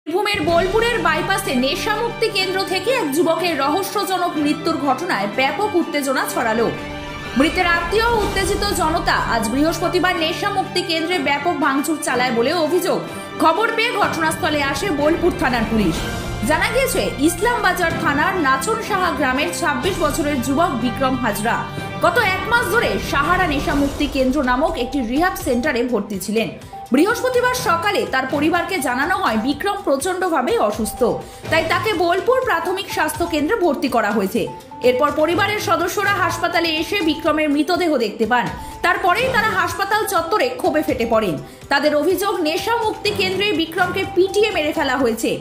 বীরভূমের বোলপুরের বাইপাসে নেশামুক্তি কেন্দ্র থেকে এক যুবকের রহস্যজনক মৃত্যুর ঘটনায় ব্যাপক উত্তেজনা ছড়ালো। মৃতের আত্মীয় উত্তেজিত জনতা আজ বৃহস্পতিবার নেশামুক্তি কেন্দ্রে ব্যাপক ভাঙচুর চালায় বলে অভিযোগ। খবর পেয়ে ঘটনাস্থলে আসে বোলপুর থানার পুলিশ। জানা গিয়েছে, ইসলামবাজার থানার নাচন সাহা গ্রামের ২৬ বছরের যুবক বিক্রম হাজরা গত এক মাস ধরে সাহারা নেশামুক্তি কেন্দ্র নামক একটি রিহাব সেন্টারে ভর্তি ছিলেন। বৃহস্পতিবার সকালে তার পরিবারকে জানানো হয় বিক্রম প্রচন্ডভাবে অসুস্থ, তাই তাকে বোলপুর প্রাথমিক স্বাস্থ্য কেন্দ্রে ভর্তি করা হয়েছে। এরপর পরিবারের সদস্যরা হাসপাতালে এসে বিক্রমের মৃতদেহ দেখতে পান। তারপরেই তারা হাসপাতাল চত্বরে ক্ষোভে ফেটে পড়েন। তাদের অভিযোগ, নেশা মুক্তি কেন্দ্রে বিক্রমকে পিটিয়ে মেরে ফেলা হয়েছে।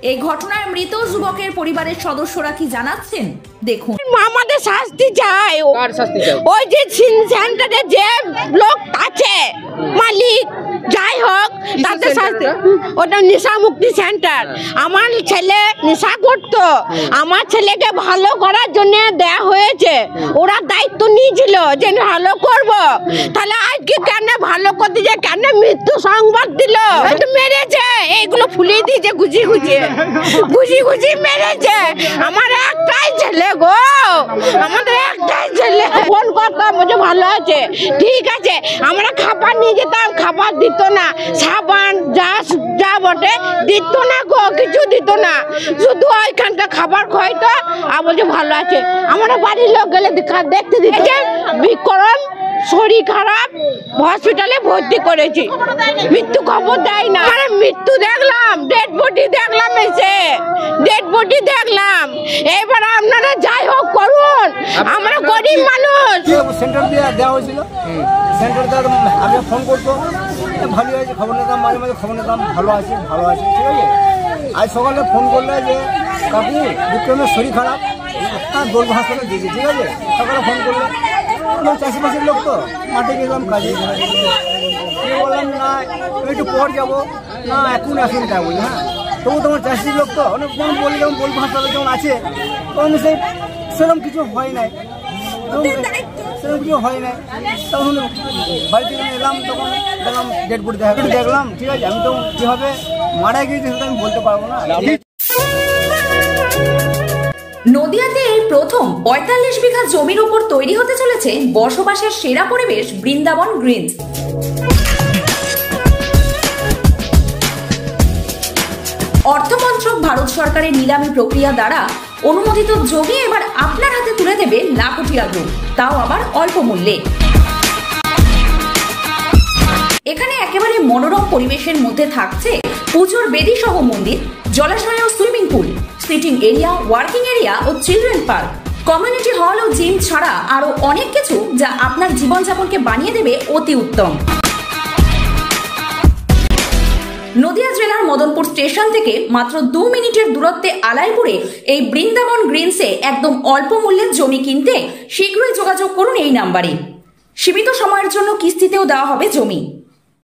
এই ঘটনায় মৃত যুবকের পরিবারের সদস্যরা কি জানাচ্ছেন দেখুন। আমাদের শাস্তি চাই। ওই যে সেন্টারে যে লোক আছে মালিক যাই হোক তাদের শাস্তি। ওটা নেশা মুক্তি সেন্টার। আমার ছেলে নেশা করতো, আমার ছেলেকে ভালো করার জন্য দেয়া হয়েছে। ওরা দায়িত্ব নিয়েছিল যে ভালো করব, তাহলে আজকে কেন ভালো করতে যে কেন মৃত্যু সংবাদ দিল? মেরেছে, এইগুলো ফুলিয়ে দিয়েছে, গুছিয়ে গুছিয়ে মেরেছে। আমার একটাই ছেলে গো, আমাদের একটাই ছেলে। ফোন করতাম, বলছে ভালো আছে, ঠিক আছে। আমরা খাবার নিয়ে যেতাম, খাবার দিত না। সাবান যা বটে দিত না গো, কিছু দিত না। শুধু ওইখানটা খাবার খাইতো আর বলছে ভালো আছে। আমরা বাড়ির লোক গেলে দেখতে দিচ্ছে বিক্রম শরীর খারাপ, হসপিটালে ভর্তি করেছি। মৃত্যু খবর দেয় না। মৃত্যু দেখলাম, ডেড বডি দেখলাম, এসে ডেড বডি দেখলাম। এবার আপনারা যাই হোক করুন, আমরা গরিব মানুষ। সেন্টার দিয়ে দেওয়া হয়েছিল, সেন্টার আমি ফোন করতো, ভালো আছে, খবর নিতাম, মাঝে মাঝে খবর নিতাম, ভালো আছে ঠিক আছে। আজ সকালে ফোন করলে যে কাকু বিক্রমের শরীর খারাপ, বলবো হাসপাতালে দিয়েছি, ঠিক আছে। সকালে ফোন করলে চাষিবাসীর লোক তো, মাঠে গেলাম কাজে, বললাম না একটু পর যাবো, না এখন যাবো। হ্যাঁ, তবু তোমার চাষির লোক তো অনেক বলি, যেমন বলবো হাসপাতালে যেমন আছে, তখন সেরকম কিছু হয় নাই, সেরকম কিছু হয় নাই। তখন বাড়িতে এলাম, তখন দেখলাম ডেড বডি দেখলাম, ঠিক আছে। আমি তো কীভাবে মারা গিয়েছি সেটা আমি বলতে পারবো না। নদিয়াতে এই প্রথম ৪৫ বিঘা জমির উপর তৈরি হতে চলেছে বসবাসের সেরা পরিবেশ বৃন্দাবন গ্রিনস। অর্থমন্ত্রক ভারত সরকারের নিলামী প্রক্রিয়া দ্বারা অনুমোদিত জমি এবার আপনার হাতে তুলে দেবে লাখটিয়া গ্রুপ, তাও আবার অল্প মূল্যে। এখানে একেবারে মনোরম পরিবেশের মধ্যে থাকছে পুজোর বেদি সহ মন্দির, জলাশয় ও swimming pool, sitting area, working area ও চিলড্রেন পার্ক, কমিউনিটি হল ও জিম ছাড়া আরো অনেক কিছু, যা আপনার জীবনযাপনকে বানিয়ে দেবে অতি উত্তম। নদিয়া জেলার মদনপুর স্টেশন থেকে মাত্র ২ মিনিটের দূরত্বে আলাইপুরে এই বৃন্দাবন গ্রিনসে একদম অল্প মূল্যে জমি কিনতে শীঘ্রই যোগাযোগ করুন এই নাম্বারে। সীমিত সময়ের জন্য কিস্তিতেও দেওয়া হবে জমি।